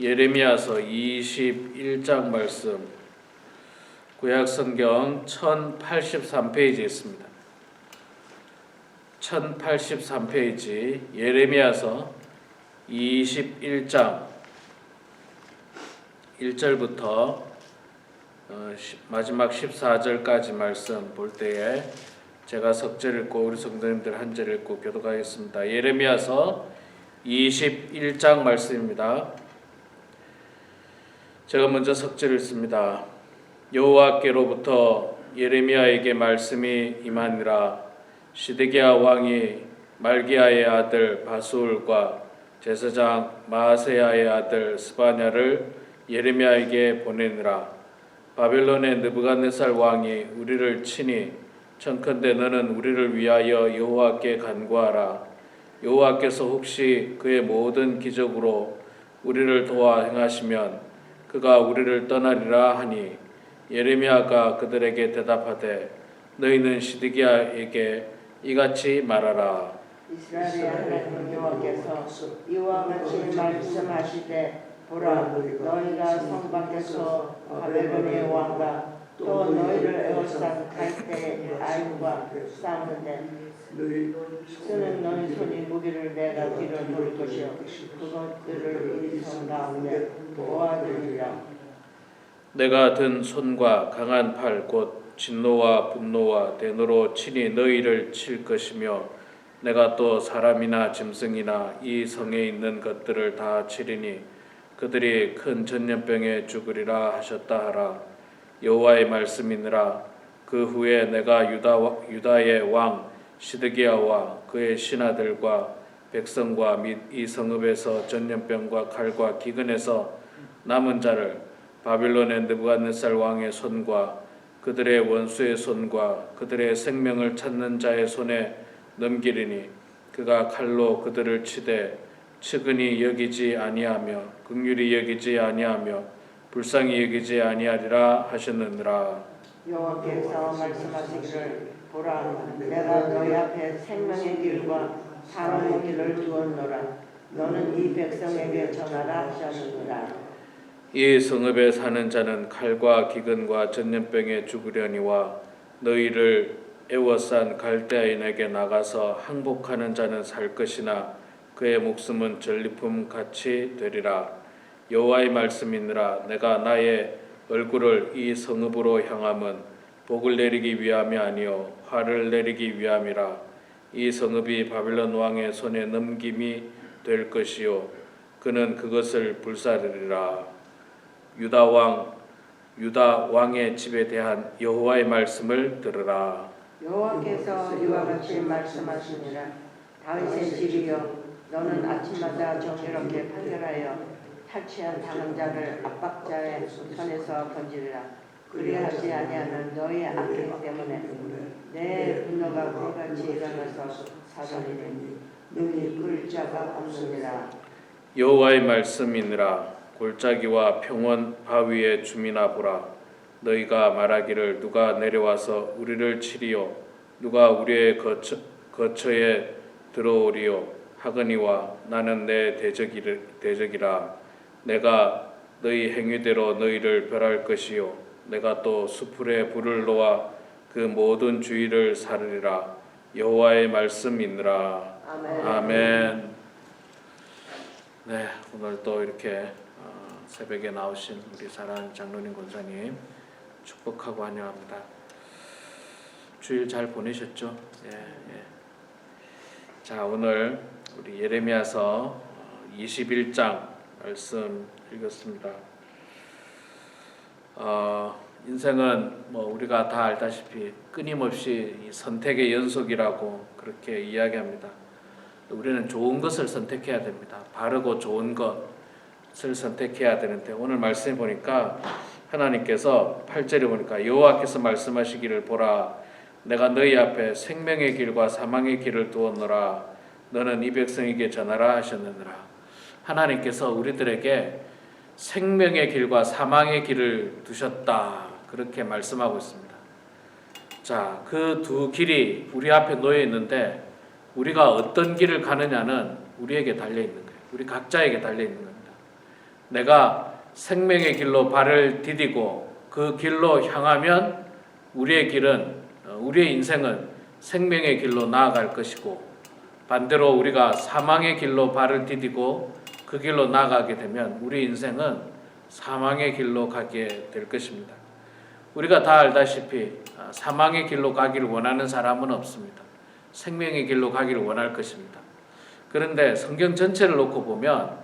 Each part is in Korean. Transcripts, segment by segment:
예레미야서 21장 말씀, 구약성경 1083페이지에 있습니다. 1083페이지 예레미야서 21장 1절부터 마지막 14절까지 말씀 볼 때에 제가 석절 읽고 우리 성도님들 한 절 읽고 교독하겠습니다. 예레미야서 21장 말씀입니다. 제가 먼저 석절 읽습니다. 여호와께로부터 예레미야에게 말씀이 임하니라. 시드기야 왕이 말기야의 아들 바수울과 제사장 마아세야의 아들 스바냐를 예레미야에게 보내니라. 바벨론의 느부갓네살 왕이 우리를 치니 청컨대 너는 우리를 위하여 여호와께 간구하라. 여호와께서 혹시 그의 모든 기적으로 우리를 도와 행하시면 그가 우리를 떠나리라 하니, 예레미야가 그들에게 대답하되 너희는 시드기야에게 이같이 말하라. 이스라엘의 하나님 여호와께서 이와 같이 말씀하시되 보라, 너희가 성 밖에서 바벨론의 왕과 또 너희를 에워싼 갈대의 아인과 싸우는데 그는 너희 손이 무기를 내가 뒤로 돌 것이요 그것들을 이 성 가운데 도와주리라. 내가 든 손과 강한 팔 곧 진노와 분노와 대노로 친히 너희를 칠 것이며 내가 또 사람이나 짐승이나 이 성에 있는 것들을 다 치리니 그들이 큰 전염병에 죽으리라 하셨다 하라. 여호와의 말씀이니라. 그 후에 내가 유다의 왕 시드기야와 그의 신하들과 백성과 및 이 성읍에서 전염병과 칼과 기근에서 남은 자를 바빌론의 느부갓네살 왕의 손과 그들의 원수의 손과 그들의 생명을 찾는 자의 손에 넘기리니 그가 칼로 그들을 치되 측은히 여기지 아니하며 긍휼히 여기지 아니하며 불쌍히 여기지 아니하리라 하셨느니라. 여호와께서 말씀하시기를 보라, 내가 너희 앞에 생명의 길과 사망의 길을 두었노라. 너는 이 백성에게 전하라 하셨느니라. 이 성읍에 사는 자는 칼과 기근과 전염병에 죽으려니와 너희를 애워싼 갈대아인에게 나가서 항복하는 자는 살 것이나 그의 목숨은 전리품 같이 되리라. 여호와의 말씀이니라. 내가 나의 얼굴을 이 성읍으로 향함은 복을 내리기 위함이 아니요 화를 내리기 위함이라. 이 성읍이 바벨론 왕의 손에 넘김이 될 것이요 그는 그것을 불사르리라. 유다 왕의 집에 대한 여호와의 말씀을 들으라. 여호와께서 이와 같이 말씀하시니라. 다윗의 집이여, 너는 아침마다 정의롭게 판결하여 탈취한 당한 압박자의 손에서 건지리라. 그리하지 아니하면 너희의 악행 때문에 내 분노가 불같이 일어나서 사자리니 능히 끌 자가 없느니라. 여호와의 말씀이니라. 골짜기와 평원 바위의 주민아 보라. 너희가 말하기를 누가 내려와서 우리를 치리요 누가 우리의 거처에 들어오리요 하거니와 나는 내 대적이라. 내가 너희 행위대로 너희를 벌할 것이요 내가 또 수풀에 불을 놓아 그 모든 주위를 사르리라. 여호와의 말씀이니라. 아멘. 아멘. 네, 오늘 또 이렇게 새벽에 나오신 우리 사랑하는 장로님 권사님 축복하고 환영합니다. 주일 잘 보내셨죠? 예. 자, 오늘 우리 예레미야서 21장 말씀 읽었습니다. 인생은 우리가 다 알다시피 끊임없이 이 선택의 연속이라고 그렇게 이야기합니다. 우리는 좋은 것을 선택해야 됩니다. 바르고 좋은 것을 선택해야 되는데 오늘 말씀해 보니까 하나님께서 8절에 보니까 여호와께서 말씀하시기를 보라, 내가 너희 앞에 생명의 길과 사망의 길을 두었노라. 너는 이 백성에게 전하라 하셨느니라. 하나님께서 우리들에게 생명의 길과 사망의 길을 두셨다 그렇게 말씀하고 있습니다. 자, 그 두 길이 우리 앞에 놓여 있는데 우리가 어떤 길을 가느냐는 우리에게 달려 있는 거예요. 우리 각자에게 달려 있는 겁니다. 내가 생명의 길로 발을 디디고 그 길로 향하면 우리의 길은 우리의 인생은 생명의 길로 나아갈 것이고, 반대로 우리가 사망의 길로 발을 디디고 그 길로 나아가게 되면 우리 인생은 사망의 길로 가게 될 것입니다. 우리가 다 알다시피 사망의 길로 가기를 원하는 사람은 없습니다. 생명의 길로 가기를 원할 것입니다. 그런데 성경 전체를 놓고 보면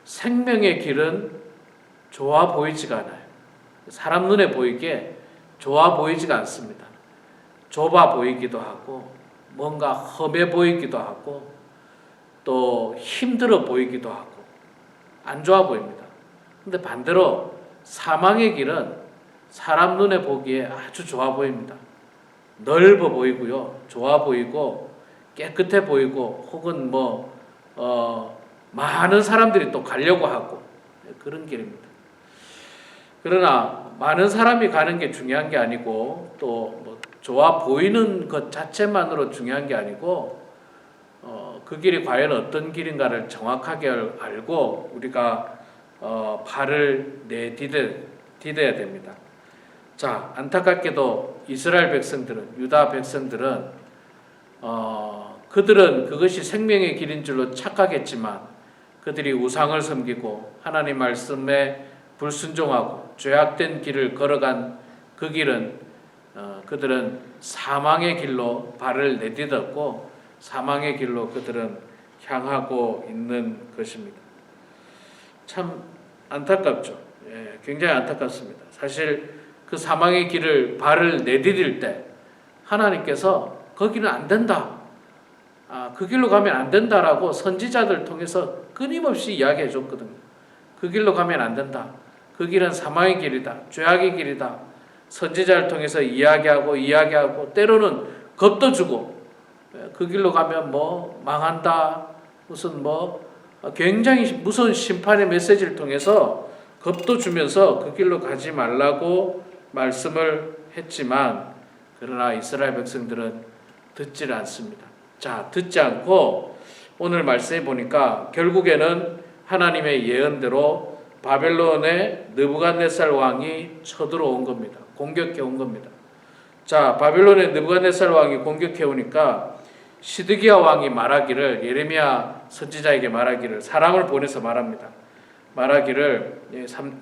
생명의 길은 좋아 보이지가 않아요. 사람 눈에 보이기에 좋아 보이지가 않습니다. 좁아 보이기도 하고 뭔가 험해 보이기도 하고 또 힘들어 보이기도 하고 안 좋아 보입니다. 근데 반대로 사망의 길은 사람 눈에 보기에 아주 좋아 보입니다. 넓어 보이고요, 좋아 보이고 깨끗해 보이고 혹은 많은 사람들이 또 가려고 하고 그런 길입니다. 그러나 많은 사람이 가는 게 중요한 게 아니고 또 좋아 보이는 것 자체만으로 중요한 게 아니고 그 길이 과연 어떤 길인가를 정확하게 알고 우리가 발을 내디뎌야 됩니다. 자, 안타깝게도 이스라엘 백성들은, 유다 백성들은 그들은 그것이 생명의 길인 줄로 착각했지만 그들이 우상을 섬기고 하나님 말씀에 불순종하고 죄악된 길을 걸어간 그 길은 그들은 사망의 길로 발을 내딛었고 사망의 길로 그들은 향하고 있는 것입니다. 참 안타깝죠. 굉장히 안타깝습니다. 사실 그 사망의 길을 발을 내디딜 때 하나님께서 거기는 안 된다, 그 길로 가면 안 된다라고 선지자들 통해서 끊임없이 이야기해 줬거든요. 그 길로 가면 안 된다. 그 길은 사망의 길이다. 죄악의 길이다. 선지자를 통해서 이야기하고 때로는 겁도 주고 그 길로 가면 망한다. 무슨 굉장히 무서운 심판의 메시지를 통해서 겁도 주면서 그 길로 가지 말라고 말씀을 했지만 그러나 이스라엘 백성들은 듣질 않습니다. 자, 듣지 않고 오늘 말씀해 보니까 결국에는 하나님의 예언대로 바벨론의 느부갓네살 왕이 쳐들어온 겁니다. 공격해 온 겁니다. 자, 바벨론의 느부갓네살 왕이 공격해 오니까 시드기야 왕이 말하기를, 예레미야 선지자에게 말하기를, 사람을 보내서 말합니다. 말하기를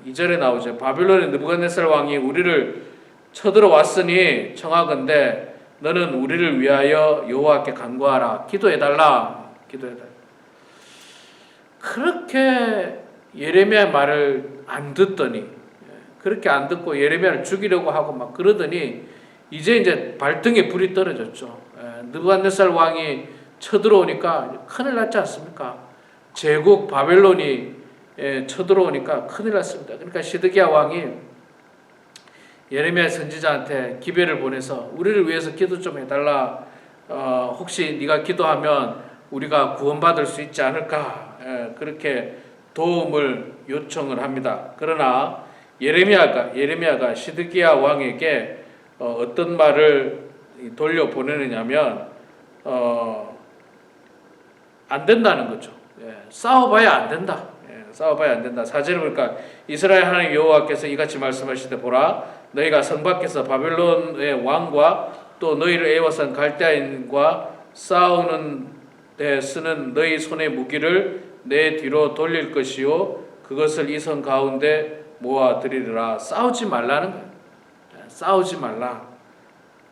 2절에 나오죠. 바벨론의 느부갓네살 왕이 우리를 쳐들어왔으니 청하건대 너는 우리를 위하여 여호와께 간구하라. 기도해달라. 그렇게 예레미야의 말을 안 듣더니, 그렇게 안 듣고 예레미야를 죽이려고 하고 막 그러더니 이제 발등에 불이 떨어졌죠. 느부갓네살 왕이 쳐들어오니까 큰일 났지 않습니까? 제국 바벨론이 쳐들어오니까 큰일 났습니다. 그러니까 시드기야 왕이 예레미야 선지자한테 기별을 보내서 우리를 위해서 기도 좀 해달라. 혹시 네가 기도하면 우리가 구원받을 수 있지 않을까? 그렇게 도움을 요청을 합니다. 그러나 예레미야가 시드기야 왕에게 어떤 말을 돌려보내느냐면 안 된다는 거죠. 싸워봐야 안 된다. 싸워봐야 안 된다. 4절에 보니까 이스라엘 하나님 여호와께서 이같이 말씀하시되 보라, 너희가 성 밖에서 바벨론의 왕과 또 너희를 애워싼 갈대아인과 싸우는 데 쓰는 너희 손의 무기를 내 뒤로 돌릴 것이요 그것을 이 성 가운데 모아드리리라. 싸우지 말라는 거예요.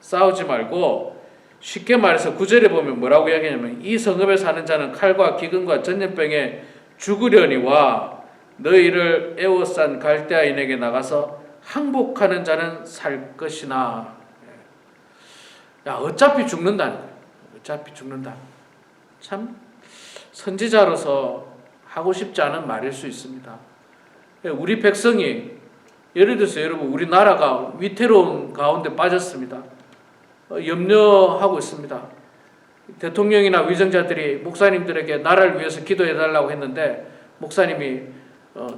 싸우지 말고, 쉽게 말해서 9절에 보면 뭐라고 이야기하냐면 이 성읍에 사는 자는 칼과 기근과 전염병에 죽으려니와 너희를 애워싼 갈대아인에게 나가서 항복하는 자는 살 것이나. 어차피 죽는다는 거예요. 어차피 죽는다. 참 선지자로서 하고 싶지 않은 말일 수 있습니다. 우리 백성이, 예를 들어서 여러분, 우리나라가 위태로운 가운데 빠졌습니다. 염려하고 있습니다. 대통령이나 위정자들이 목사님들에게 나라를 위해서 기도해달라고 했는데 목사님이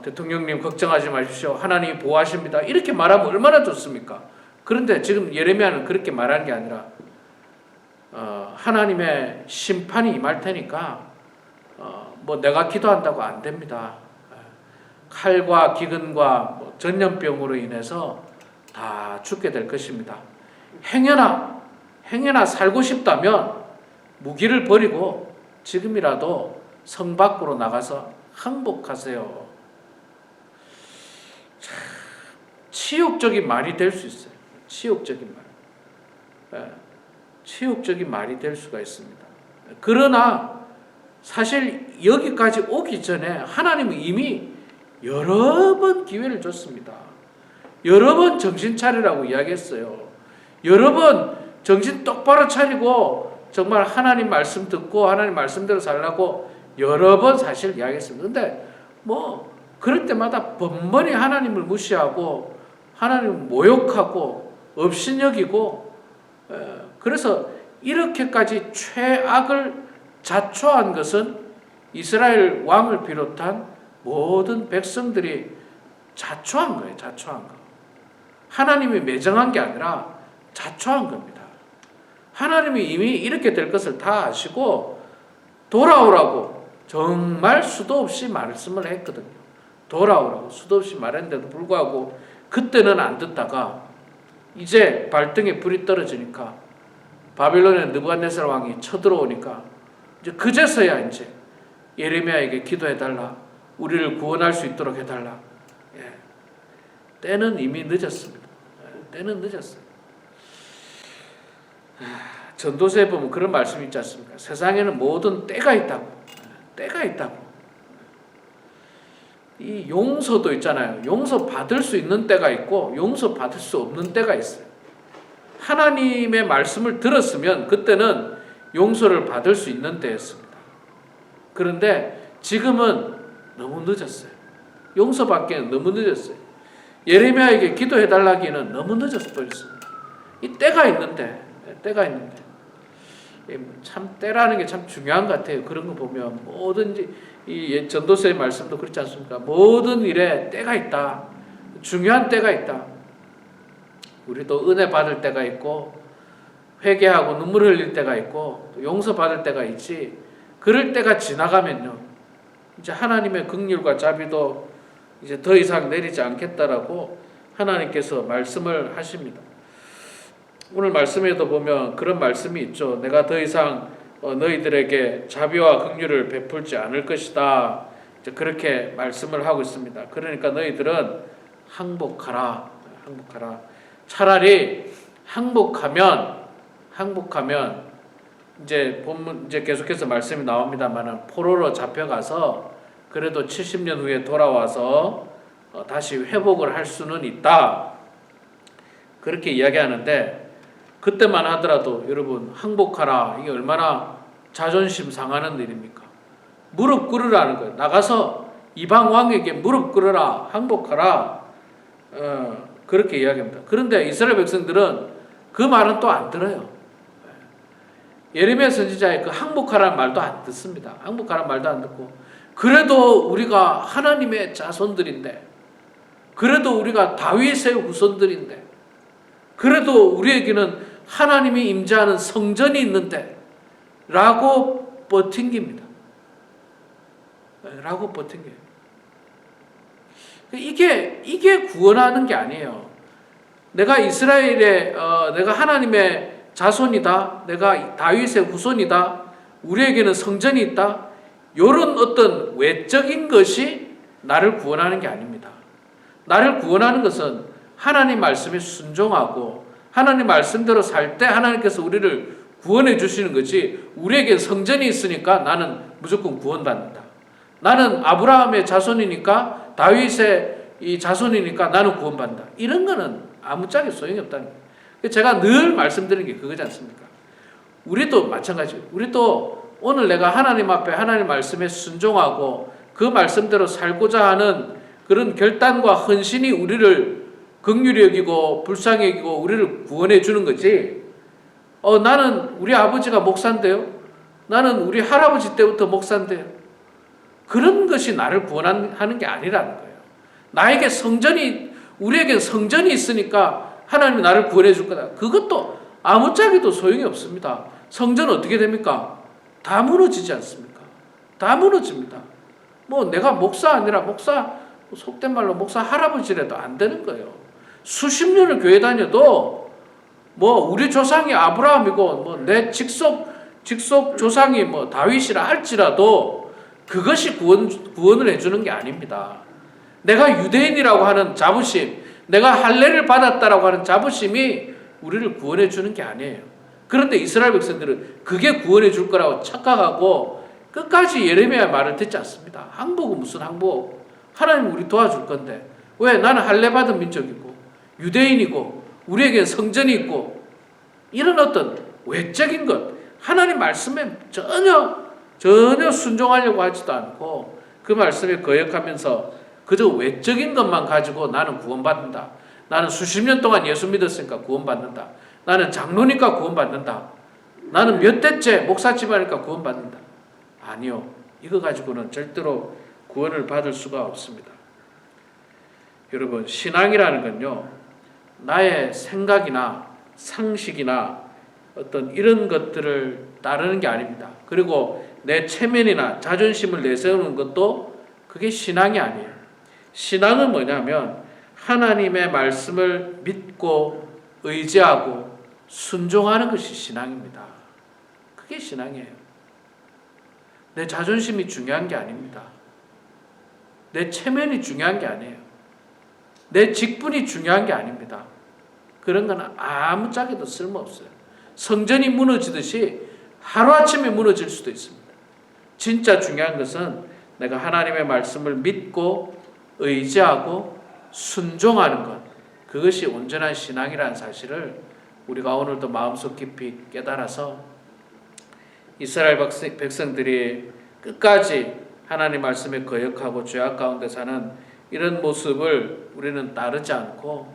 대통령님 걱정하지 마십시오. 하나님이 보호하십니다. 이렇게 말하면 얼마나 좋습니까? 그런데 지금 예레미야는 그렇게 말하는 게 아니라 하나님의 심판이 임할 테니까 내가 기도한다고 안 됩니다. 칼과 기근과 전염병으로 인해서 다 죽게 될 것입니다. 행여나 살고 싶다면 무기를 버리고 지금이라도 성 밖으로 나가서 항복하세요. 치욕적인 말이 될 수 있어요. 치욕적인 말. 치욕적인 말이 될 수가 있습니다. 그러나 사실 여기까지 오기 전에 하나님은 이미 여러 번 기회를 줬습니다. 여러 번 정신 차리라고 이야기했어요. 여러 번 정신 똑바로 차리고 정말 하나님 말씀 듣고 하나님 말씀대로 살라고 여러 번 사실 이야기했습니다. 근데 그럴 때마다 번번이 하나님을 무시하고 하나님을 모욕하고 업신여기고, 그래서 이렇게까지 최악을 자초한 것은 이스라엘 왕을 비롯한 모든 백성들이 자초한 거예요. 자초한 거. 하나님이 매정한 게 아니라 자초한 겁니다. 하나님이 이미 이렇게 될 것을 다 아시고 돌아오라고 정말 수도 없이 말씀을 했거든요. 돌아오라고 수도 없이 말했는데도 불구하고 그때는 안 듣다가 이제 발등에 불이 떨어지니까 바빌론의 느부갓네살 왕이 쳐들어오니까 이제 그제서야 이제 예레미야에게 기도해달라, 우리를 구원할 수 있도록 해달라. 때는 이미 늦었습니다. 때는 늦었어요. 전도서에 보면 그런 말씀이 있지 않습니까? 세상에는 모든 때가 있다고. 때가 있다고. 이 용서도 있잖아요. 용서 받을 수 있는 때가 있고 용서 받을 수 없는 때가 있어요. 하나님의 말씀을 들었으면 그때는 용서를 받을 수 있는 때였습니다. 그런데 지금은 너무 늦었어요. 용서받기에는 너무 늦었어요. 예레미야에게 기도해달라기는 너무 늦었어 버렸습니다. 이 때가 있는데 참 때라는 게 참 중요한 것 같아요. 그런 거 보면 뭐든지 이 전도서의 말씀도 그렇지 않습니까? 모든 일에 때가 있다. 중요한 때가 있다. 우리도 은혜 받을 때가 있고 회개하고 눈물 흘릴 때가 있고 용서 받을 때가 있지. 그럴 때가 지나가면요, 이제 하나님의 긍휼과 자비도 이제 더 이상 내리지 않겠다라고 하나님께서 말씀을 하십니다. 오늘 말씀에도 보면 그런 말씀이 있죠. 내가 더 이상 너희들에게 자비와 긍휼을 베풀지 않을 것이다. 이제 그렇게 말씀을 하고 있습니다. 그러니까 너희들은 항복하라. 차라리 항복하면 이제 본문 이제 계속해서 말씀이 나옵니다만은 포로로 잡혀가서 그래도 70년 후에 돌아와서 다시 회복을 할 수는 있다. 그렇게 이야기하는데 그때만 하더라도 여러분 항복하라. 이게 얼마나 자존심 상하는 일입니까? 무릎 꿇으라는 거예요. 나가서 이방 왕에게 무릎 꿇으라. 항복하라. 그렇게 이야기합니다. 그런데 이스라엘 백성들은 그 말은 또 안 들어요. 예레미야 선지자의 그 항복하라는 말도 안 듣습니다. 항복하라는 말도 안 듣고 그래도 우리가 하나님의 자손들인데, 그래도 우리가 다윗의 후손들인데, 그래도 우리에게는 하나님이 임재하는 성전이 있는데 라고 버팅깁니다. 라고 버팅겨요. 이게 구원하는 게 아니에요. 내가 이스라엘의 내가 하나님의 자손이다. 내가 다윗의 후손이다. 우리에게는 성전이 있다. 이런 어떤 외적인 것이 나를 구원하는 게 아닙니다. 나를 구원하는 것은 하나님 말씀에 순종하고 하나님 말씀대로 살 때 하나님께서 우리를 구원해 주시는 거지, 우리에게 성전이 있으니까 나는 무조건 구원받는다. 나는 아브라함의 자손이니까 다윗의 이 자손이니까 나는 구원받는다. 이런 거는 아무짝에 소용이 없다는 거예요. 제가 늘 말씀드리는 게 그거지 않습니까? 우리도 마찬가지예요. 우리도 오늘 내가 하나님 앞에 하나님 말씀에 순종하고 그 말씀대로 살고자 하는 그런 결단과 헌신이 우리를 긍휼히 여기고 불쌍히 여기고 우리를 구원해 주는 거지. 나는 우리 아버지가 목사인데요. 나는 우리 할아버지 때부터 목사인데요. 그런 것이 나를 구원하는 게 아니라는 거예요. 우리에게 성전이 있으니까 하나님이 나를 구원해 줄 거다. 그것도 아무짝에도 소용이 없습니다. 성전은 어떻게 됩니까? 다 무너지지 않습니까? 다 무너집니다. 내가 목사 아니라 목사 속된 말로 목사 할아버지라도 안 되는 거예요. 수십 년을 교회 다녀도 뭐 우리 조상이 아브라함이고 뭐 내 직속 조상이 뭐 다윗이라 할지라도 그것이 구원을 해주는 게 아닙니다. 내가 유대인이라고 하는 자부심, 내가 할례를 받았다라고 하는 자부심이 우리를 구원해 주는 게 아니에요. 그런데 이스라엘 백성들은 그게 구원해 줄 거라고 착각하고 끝까지 예레미야 말을 듣지 않습니다. 항복은 무슨 항복? 하나님 우리 도와줄 건데 왜? 나는 할례 받은 민족이고 유대인이고 우리에겐 성전이 있고 이런 어떤 외적인 것, 하나님 말씀에 전혀 순종하려고 하지도 않고 그 말씀에 거역하면서 그저 외적인 것만 가지고 나는 구원받는다. 나는 수십 년 동안 예수 믿었으니까 구원받는다. 나는 장로니까 구원받는다. 나는 몇 대째 목사 집안이니까 구원받는다. 아니요. 이거 가지고는 절대로 구원을 받을 수가 없습니다. 여러분, 신앙이라는 건요, 나의 생각이나 상식이나 어떤 이런 것들을 따르는 게 아닙니다. 그리고 내 체면이나 자존심을 내세우는 것도 그게 신앙이 아니에요. 신앙은 뭐냐면 하나님의 말씀을 믿고 의지하고 순종하는 것이 신앙입니다. 그게 신앙이에요. 내 자존심이 중요한 게 아닙니다. 내 체면이 중요한 게 아니에요. 내 직분이 중요한 게 아닙니다. 그런 건 아무짝에도 쓸모없어요. 성전이 무너지듯이 하루아침에 무너질 수도 있습니다. 진짜 중요한 것은 내가 하나님의 말씀을 믿고 의지하고 순종하는 것, 그것이 온전한 신앙이라는 사실을 우리가 오늘도 마음속 깊이 깨달아서 이스라엘 백성들이 끝까지 하나님 말씀에 거역하고 죄악 가운데 사는 이런 모습을 우리는 따르지 않고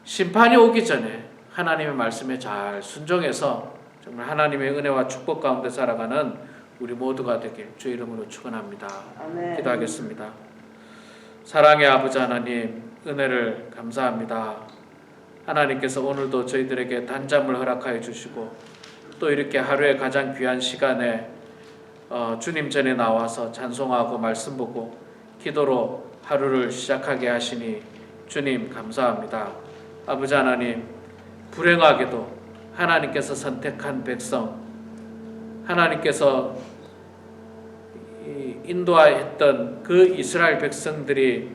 심판이 오기 전에 하나님의 말씀에 잘 순종해서 정말 하나님의 은혜와 축복 가운데 살아가는 우리 모두가 되길 주의 이름으로 축원합니다. 아멘. 기도하겠습니다. 사랑의 아버지 하나님, 은혜를 감사합니다. 하나님께서 오늘도 저희들에게 단잠을 허락하여 주시고 또 이렇게 하루에 가장 귀한 시간에 주님 전에 나와서 찬송하고 말씀 보고 기도로 하루를 시작하게 하시니 주님 감사합니다. 아버지 하나님, 불행하게도 하나님께서 선택한 백성, 하나님께서 인도했던 그 이스라엘 백성들이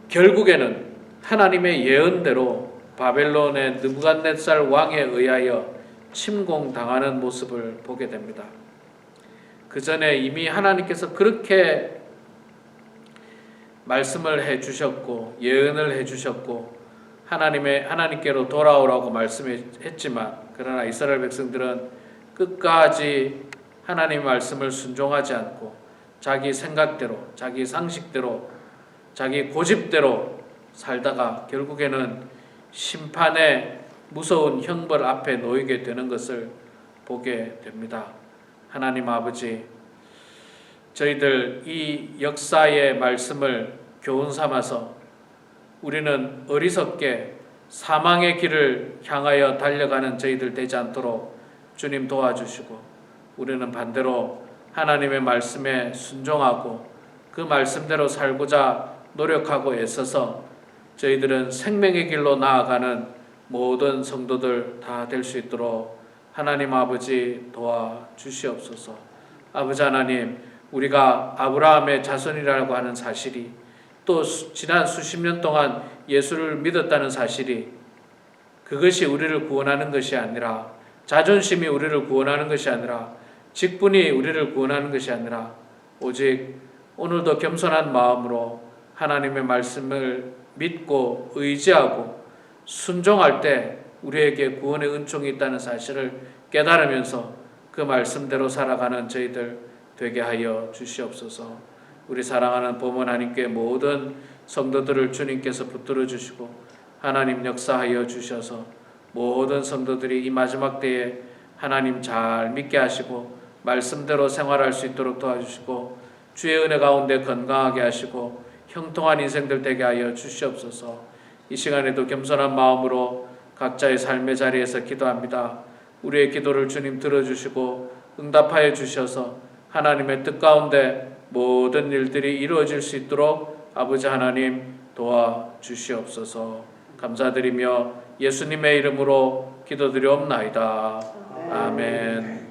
결국에는 하나님의 예언대로 바벨론의 느부갓네살 왕에 의하여 침공당하는 모습을 보게 됩니다. 그 전에 이미 하나님께서 그렇게 말씀을 해주셨고 예언을 해주셨고 하나님께로 돌아오라고 말씀했지만 그러나 이스라엘 백성들은 끝까지 하나님의 말씀을 순종하지 않고 자기 생각대로, 자기 상식대로, 자기 고집대로 살다가 결국에는 심판의 무서운 형벌 앞에 놓이게 되는 것을 보게 됩니다. 하나님 아버지, 저희들 이 역사의 말씀을 교훈 삼아서 우리는 어리석게 사망의 길을 향하여 달려가는 저희들 되지 않도록 주님 도와주시고 우리는 반대로 하나님의 말씀에 순종하고 그 말씀대로 살고자 노력하고 애써서 저희들은 생명의 길로 나아가는 모든 성도들 다 될 수 있도록 하나님 아버지 도와주시옵소서. 아버지 하나님, 우리가 아브라함의 자손이라고 하는 사실이 또 지난 수십 년 동안 예수를 믿었다는 사실이 그것이 우리를 구원하는 것이 아니라 자존심이 우리를 구원하는 것이 아니라 직분이 우리를 구원하는 것이 아니라 오직 오늘도 겸손한 마음으로 하나님의 말씀을 믿고 의지하고 순종할 때 우리에게 구원의 은총이 있다는 사실을 깨달으면서 그 말씀대로 살아가는 저희들 되게 하여 주시옵소서. 우리 사랑하는 보문 하나님께 모든 성도들을 주님께서 붙들어 주시고 하나님 역사하여 주셔서 모든 성도들이 이 마지막 때에 하나님 잘 믿게 하시고 말씀대로 생활할 수 있도록 도와주시고 주의 은혜 가운데 건강하게 하시고 형통한 인생들 되게 하여 주시옵소서. 이 시간에도 겸손한 마음으로 각자의 삶의 자리에서 기도합니다. 우리의 기도를 주님 들어주시고 응답하여 주셔서 하나님의 뜻 가운데 모든 일들이 이루어질 수 있도록 아버지 하나님 도와주시옵소서. 감사드리며 예수님의 이름으로 기도드리옵나이다. 아멘.